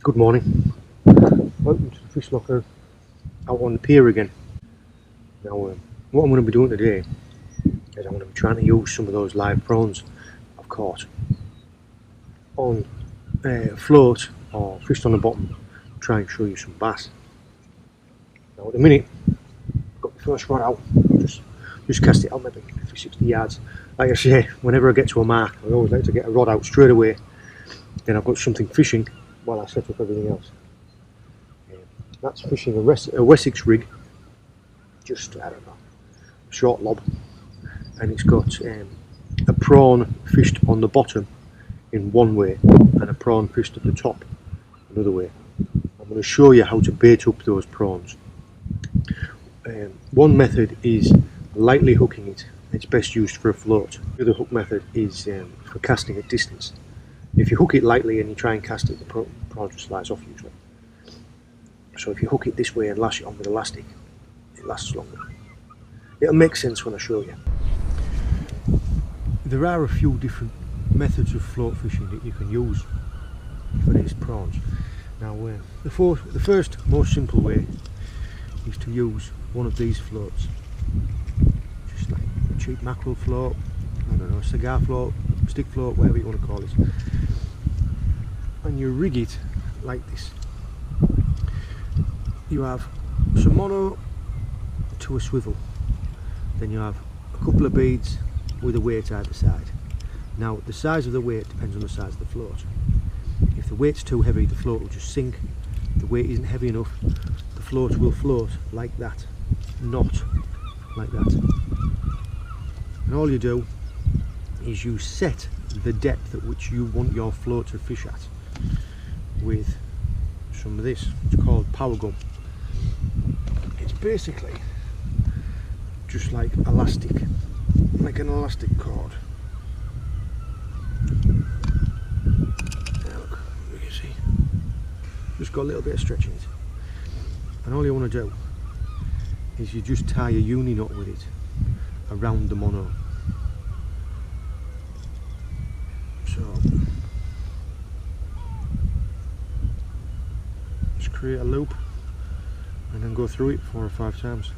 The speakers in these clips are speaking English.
Good morning. Welcome to the fish locker out on the pier again. Now, what I'm going to be doing today is I'm going to be trying to use some of those live prawns I've caught on float or fished on the bottom. Try and show you some bass. Now, at the minute, I've got the first rod out. Just cast it out maybe 50, 60 yards. Like I say, whenever I get to a mark, I always like to get a rod out straight away. Then I've got something fishing while I set up everything else. That's fishing a Wessex rig, just, I don't know, short lob, and it's got a prawn fished on the bottom in one way and a prawn fished at the top another way. I'm going to show you how to bait up those prawns. One method is lightly hooking it. It's best used for a float. The other hook method is for casting at distance. If you hook it lightly and you try and cast it, the prawn just slides off usually. So if you hook it this way and lash it on with elastic, it lasts longer. It'll make sense when I show you. There are a few different methods of float fishing that you can use for these prawns. Now, the first most simple way is to use one of these floats, just like a cheap mackerel float, I don't know, cigar float, stick float, whatever you want to call it, and you rig it like this. You have some mono to a swivel, then you have a couple of beads with a weight either side. Now, the size of the weight depends on the size of the float. If the weight's too heavy, the float will just sink. If the weight isn't heavy enough, the float will float like that, not like that. And all you do is you set the depth at which you want your float to fish at with some of this. It's called power gum. It's basically just like elastic, like an elastic cord. Now look, you can see, just got a little bit of stretch in it. And all you want to do is you just tie a uni knot with it around the mono. So just create a loop and then go through it 4 or 5 times.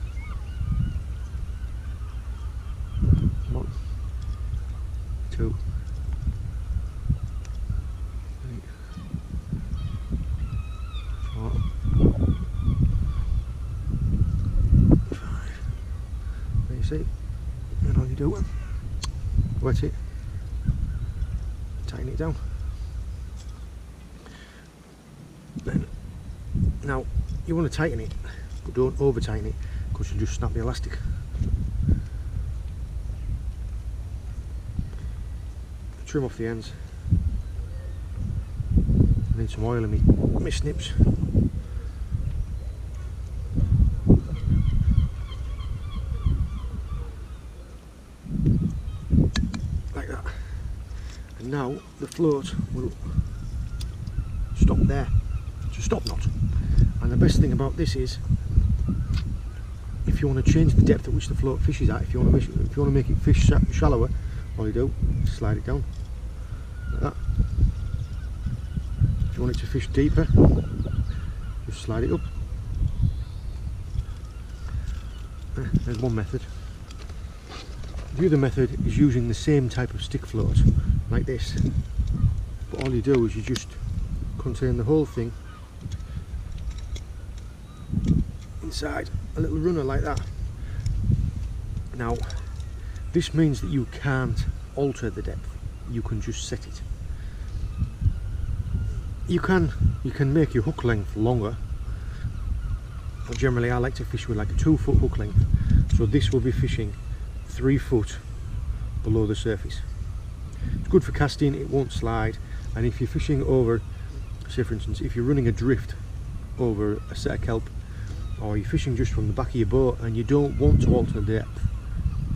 1, 2, 3, 4, 5. There you see, and all you do, wet it, tighten it down. Then, now you want to tighten it, but don't over tighten it because you'll just snap the elastic. Trim off the ends. I need some oil in my snips. Like that. And now the float will stop there. It's a stop knot. And the best thing about this is, if you want to change the depth at which the float fishes at, if you want to make it fish shallower, all you do is slide it down like that. If you want it to fish deeper, just slide it up. There's one method. The other method is using the same type of stick float, like this. But all you do is you just contain the whole thing inside a little runner like that. Now, this means that you can't alter the depth, you can just set it. You can make your hook length longer, but generally I like to fish with like a 2-foot hook length, so this will be fishing 3 foot below the surface. It's good for casting, it won't slide, and if you're fishing over, say for instance, if you're running a drift over a set of kelp, or you're fishing just from the back of your boat and you don't want to alter the depth,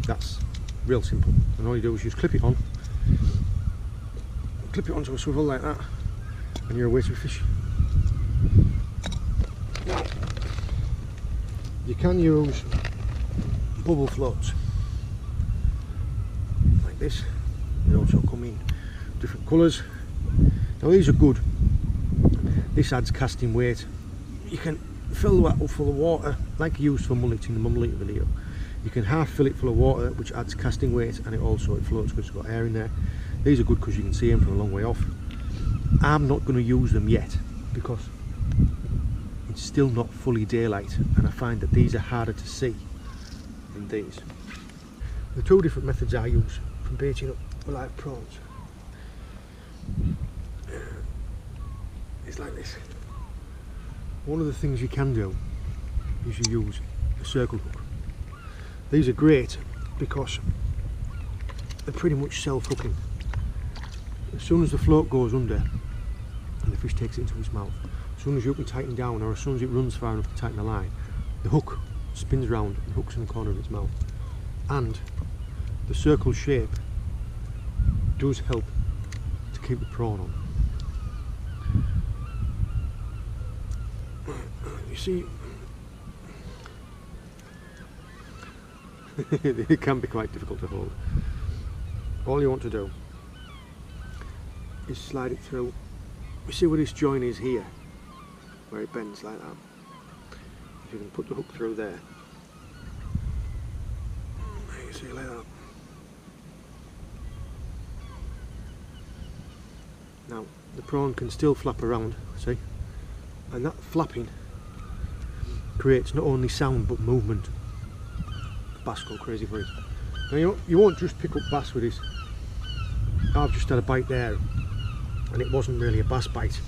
that's real simple. And all you do is just clip it onto a swivel like that, and you're away to fish. Now, you can use bubble floats like this. They also come in different colours. Now these are good. This adds casting weight. You can fill that up full of water like you used for mullet in the mullet video. You can half fill it full of water, which adds casting weight, and it floats because it's got air in there. These are good because you can see them from a long way off. I'm not going to use them yet because it's still not fully daylight, and I find that these are harder to see than these. The two different methods I use for baiting up live prawns is like this. One of the things you can do is you use a circle hook. These are great because they're pretty much self-hooking. As soon as the float goes under and the fish takes it into its mouth, as soon as you can tighten down, or as soon as it runs far enough to tighten the line, the hook spins round and hooks in the corner of its mouth. And the circle shape does help to keep the prawn on. You see, it can be quite difficult to hold. All you want to do is slide it through. You see where this join is here, where it bends like that. If you can put the hook through there, you see, like that. Now the prawn can still flap around, see, and that flapping creates not only sound but movement. The bass go crazy for it. Now you won't just pick up bass with this. I've just had a bite there and it wasn't really a bass bite.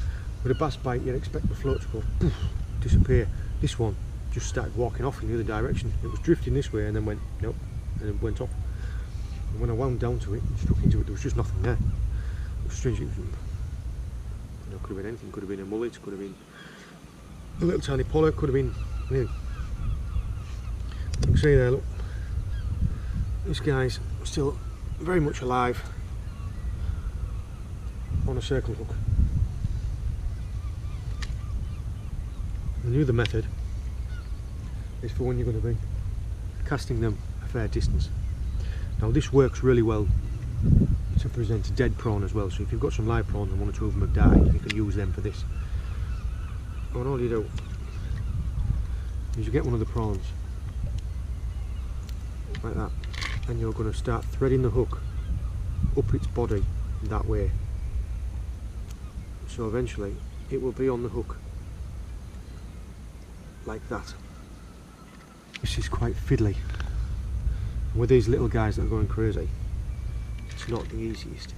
With a bass bite you'd expect the float to go poof, disappear. This one just started walking off in the other direction. It was drifting this way and then went nope, and then went off. And when I wound down to it and struck into it, there was just nothing there. It was strange. It was, could have been anything. Could have been a mullet, could have been a little tiny pollock, could have been anything. You can see there, look, this guy's still very much alive on a circle hook. The other method is for when you're going to be casting them a fair distance. Now this works really well to present a dead prawn as well, so if you've got some live prawns and one or two of them have died, you can use them for this. And all you do is you get one of the prawns like that, and you're going to start threading the hook up its body that way, so eventually it will be on the hook like that. This is quite fiddly. With these little guys that are going crazy, it's not the easiest.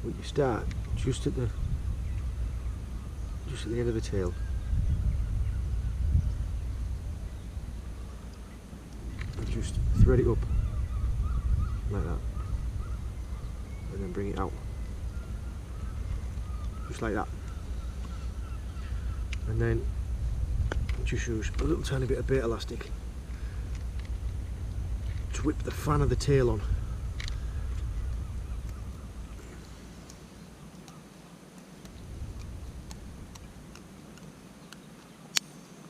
But you start just at the end of the tail, and just thread it up like that, and then bring it out just like that, and then just use a little tiny bit of bait elastic to whip the fan of the tail on.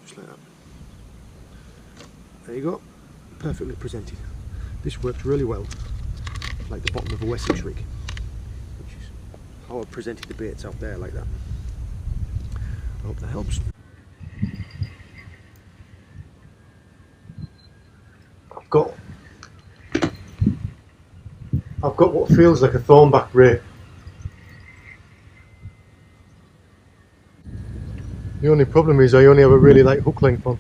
Just like that. There you go, perfectly presented. This works really well like the bottom of a Wessex rig, which is how I presented the baits out there like that. I hope that helps. I've got what feels like a thornback ray. The only problem is I only have a really light hook length on.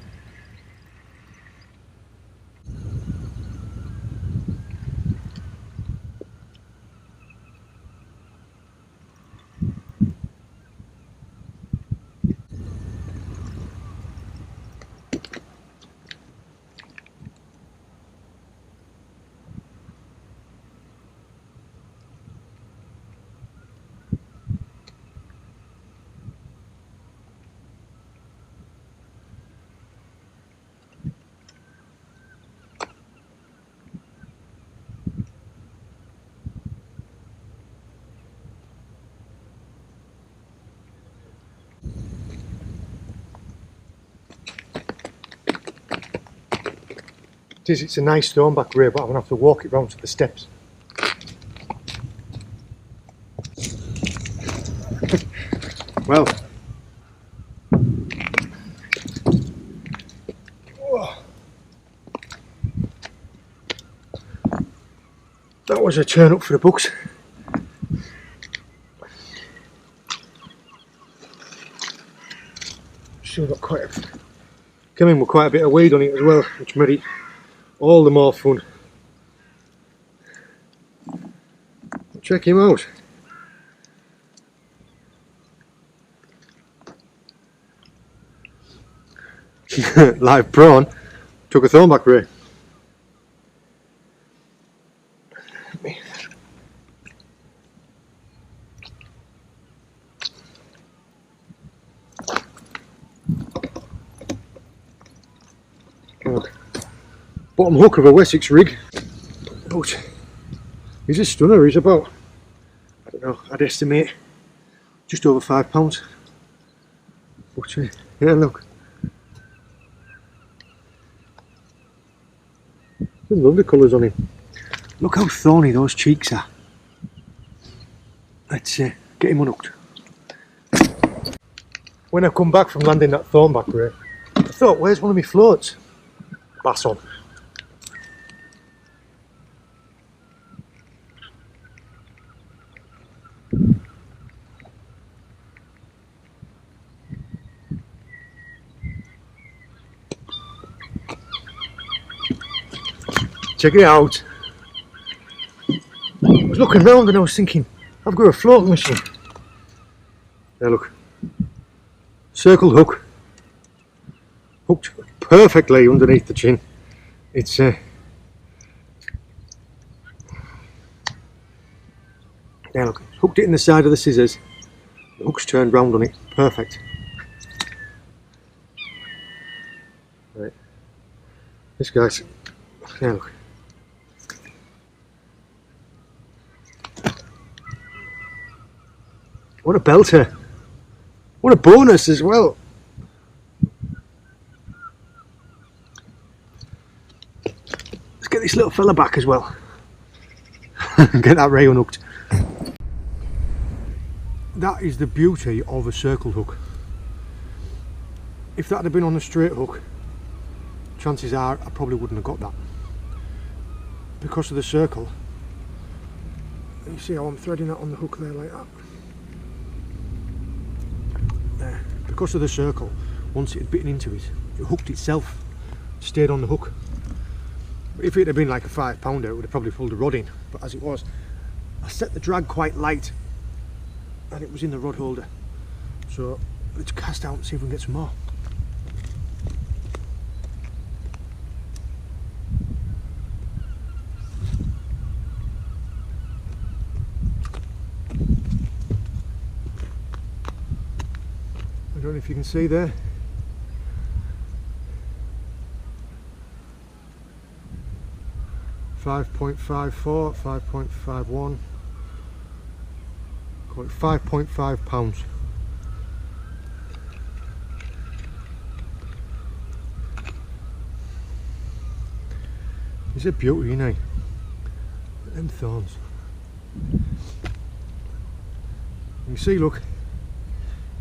It's a nice thornback ray, but I'm going to have to walk it round to the steps. Well, That was a turn up for the books. Still got came in with quite a bit of weed on it as well, which made it all the more fun. Check him out. Live prawn. Took a thornback ray. Bottom hook of a Wessex rig. But he's a stunner. He's about, I don't know, I'd estimate just over £5. But yeah, look. There's lovely colours on him. Look how thorny those cheeks are. Let's get him unhooked. When I come back from landing that thornback ray, I thought, where's one of my floats? Bass on. Check it out. I was looking around and I was thinking, I've got a floating machine. There, look. Circle hook. Hooked perfectly underneath the chin. It's there, look. Hooked it in the side of the scissors. The hook's turned round on it. Perfect. Right. This guy's. There, look. What a belter. What a bonus as well. Let's get this little fella back as well. Get that ray unhooked. That is the beauty of a circle hook. If that had been on a straight hook, chances are I probably wouldn't have got that. Because of the circle, you see how I'm threading that on the hook there like that. There. Because of the circle, once it had bitten into it, it hooked itself, stayed on the hook. But if it had been like a £5 it would have probably pulled a rod in, but as it was, I set the drag quite light and it was in the rod holder. So let's cast out and see if we can get some more. I don't know if you can see there. £5.54, 5.51, call it £5.5. It's a beauty, isn't it? Them thorns. You see, look.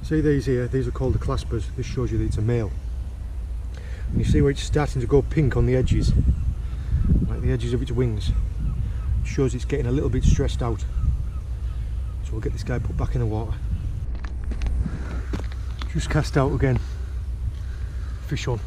See these here? These are called the claspers. This shows you that it's a male. And you see where it's starting to go pink on the edges, like the edges of its wings. It shows it's getting a little bit stressed out. So we'll get this guy put back in the water. Just cast out again. Fish on.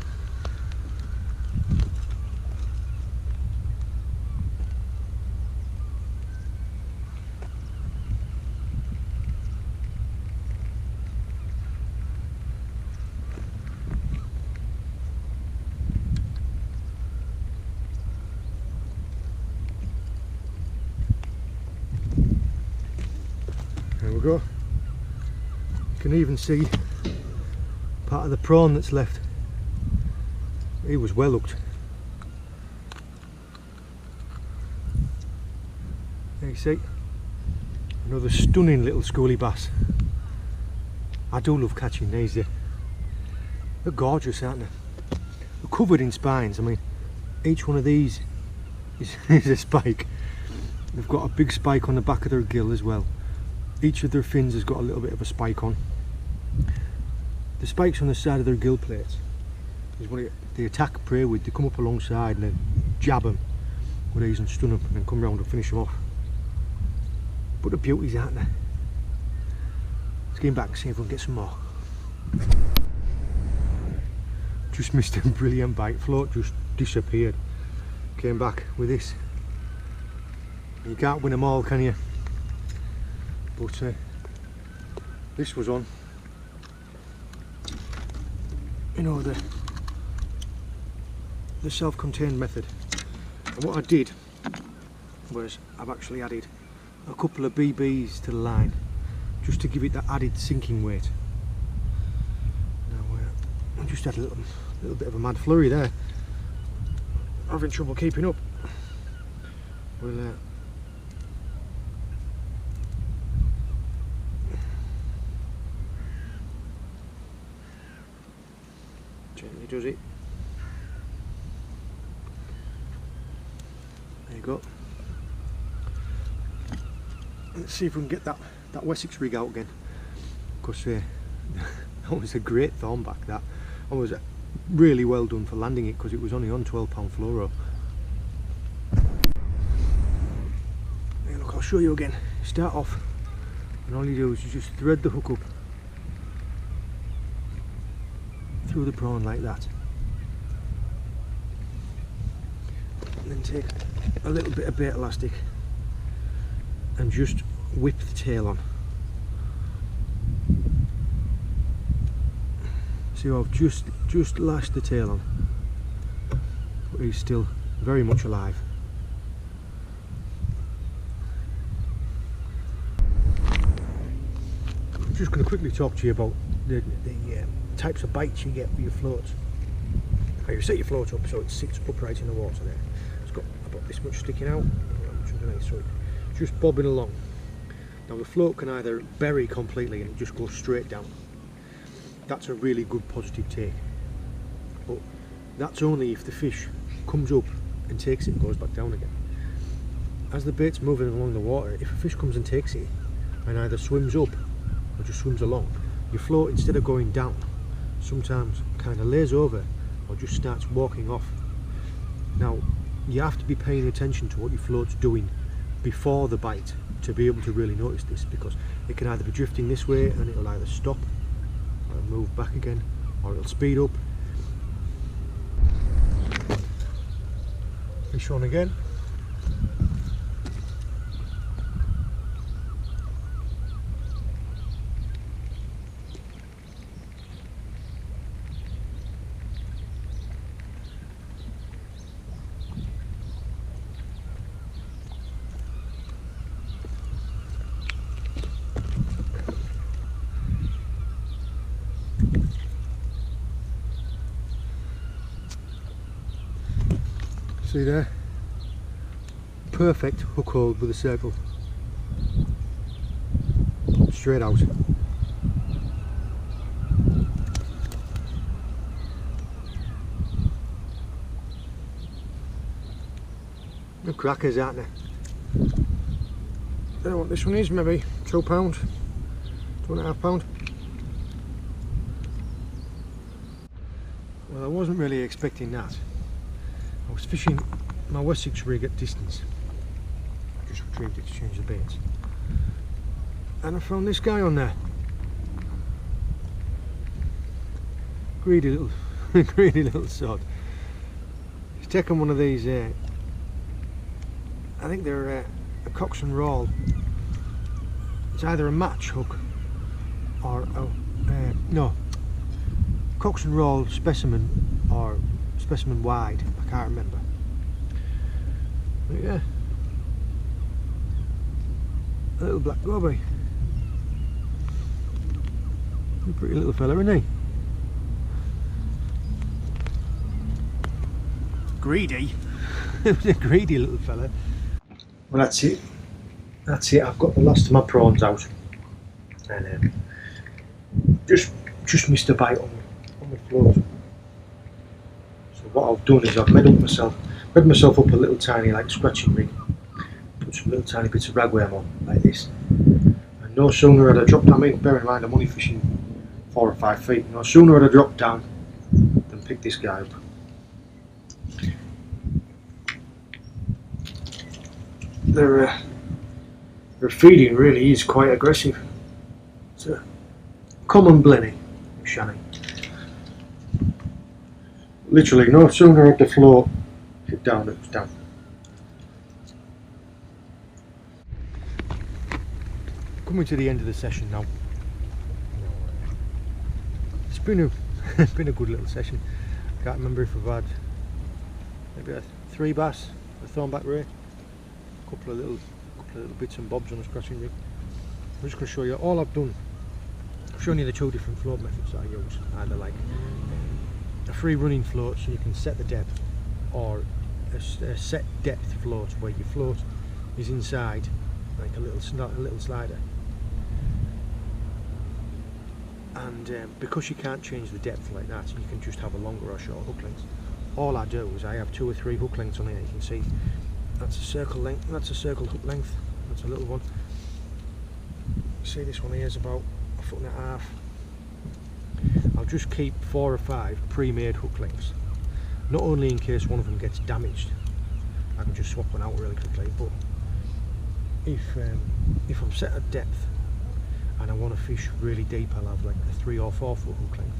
There we go. You can even see part of the prawn that's left. He was well hooked. There you see, another stunning little schoolie bass. I do love catching these. They're gorgeous, aren't they? They're covered in spines. I mean, each one of these is a spike. They've got a big spike on the back of their gill as well. Each of their fins has got a little bit of a spike on. The spikes on the side of their gill plates is what they attack prey with. They come up alongside and then jab them with these and stun them and then come round and finish them off. But the beauties, aren't there? Let's get back and see if we can get some more. Just missed a brilliant bite. Float just disappeared. Came back with this. You can't win them all, can you? But this was on. You know, the self-contained method. And what I did was I've actually added a couple of BBs to the line just to give it that added sinking weight. Now I just had a little bit of a mad flurry there. Having trouble keeping up. We'll gently does it. There you go. Let's see if we can get that Wessex rig out again, because that was a great thornback. That was really well done for landing it, because it was only on £12 fluoro. Hey, look, I'll show you again. Start off, and all you do is you just thread the hook up through the prawn like that, and then take a little bit of bait elastic and just whip the tail on. See how I've just lashed the tail on, but he's still very much alive. I'm just going to quickly talk to you about the types of bites you get with your floats. You set your float up so it sits upright in the water there. It's got about this much sticking out, so it's just bobbing along. Now the float can either bury completely and it just goes straight down. That's a really good positive take. But that's only if the fish comes up and takes it and goes back down again. As the bait's moving along the water, if a fish comes and takes it and either swims up or just swims along, your float, instead of going down, sometimes kind of lays over or just starts walking off. Now you have to be paying attention to what your float's doing before the bite to be able to really notice this, because it can either be drifting this way and it'll either stop or move back again, or it'll speed up. Fish on again. See there? Perfect hook hold with a circle. Straight out. The crackers, aren't they? I don't know what this one is, maybe £2, £2.5. Well, I wasn't really expecting that. I was fishing my Wessex rig at distance. I just retrieved it to change the baits, and I found this guy on there. Greedy little, greedy little sod. He's taken one of these. I think they're a Cox and Roll. It's either a match hook or no, Cox and Roll specimen or specimen wide. I can't remember. But yeah, a little black goby. A pretty little fella, isn't he? Greedy. It was a greedy little fella. Well, that's it. That's it. I've got the last of my prawns out, and just missed a bite on the float. So what I've done is I've made myself up a little tiny like scratching rig. Put some little tiny bits of ragworm on like this. And no sooner had I dropped down, bear in mind I'm only fishing 4 or 5 feet. No sooner had I dropped down than picked this guy up. They're Their feeding really is quite aggressive. It's a common blenny, Shannon. Literally, no sooner had the float hit down, it was down. Coming to the end of the session now. It's been a good little session. I can't remember if we've had maybe 3 bass, a thornback ray, a couple of little bits and bobs on a scratching rig. I'm just going to show you all I've done. I've shown you the 2 different float methods that I use, either like a free running float so you can set the depth, or a set depth float where your float is inside like a little slider. And because you can't change the depth like that, you can just have a longer or short hook length. All I do is I have 2 or 3 hook lengths on here. You can see that's a circle length, that's a circle hook length, that's a little one. See, this one here is about 1.5 feet. I'll just keep 4 or 5 pre-made hook lengths, not only in case one of them gets damaged, I can just swap one out really quickly, but if I'm set at depth and I want to fish really deep, I'll have like a 3 or 4 foot hook length.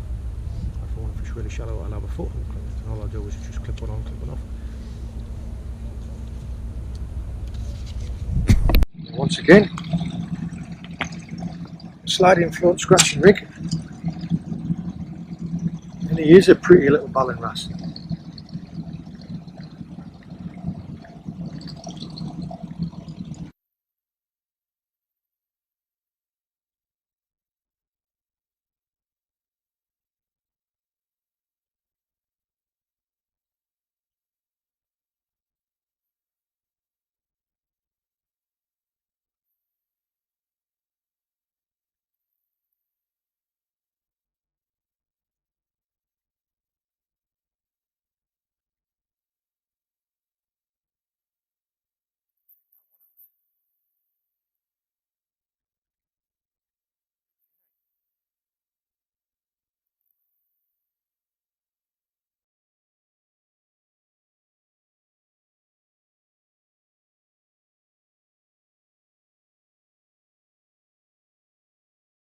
If I want to fish really shallow, I'll have a foot hook length, and all I do is just clip one on, clip one off. Once again, sliding float scratching rig, and he is a pretty little ballan wrasse.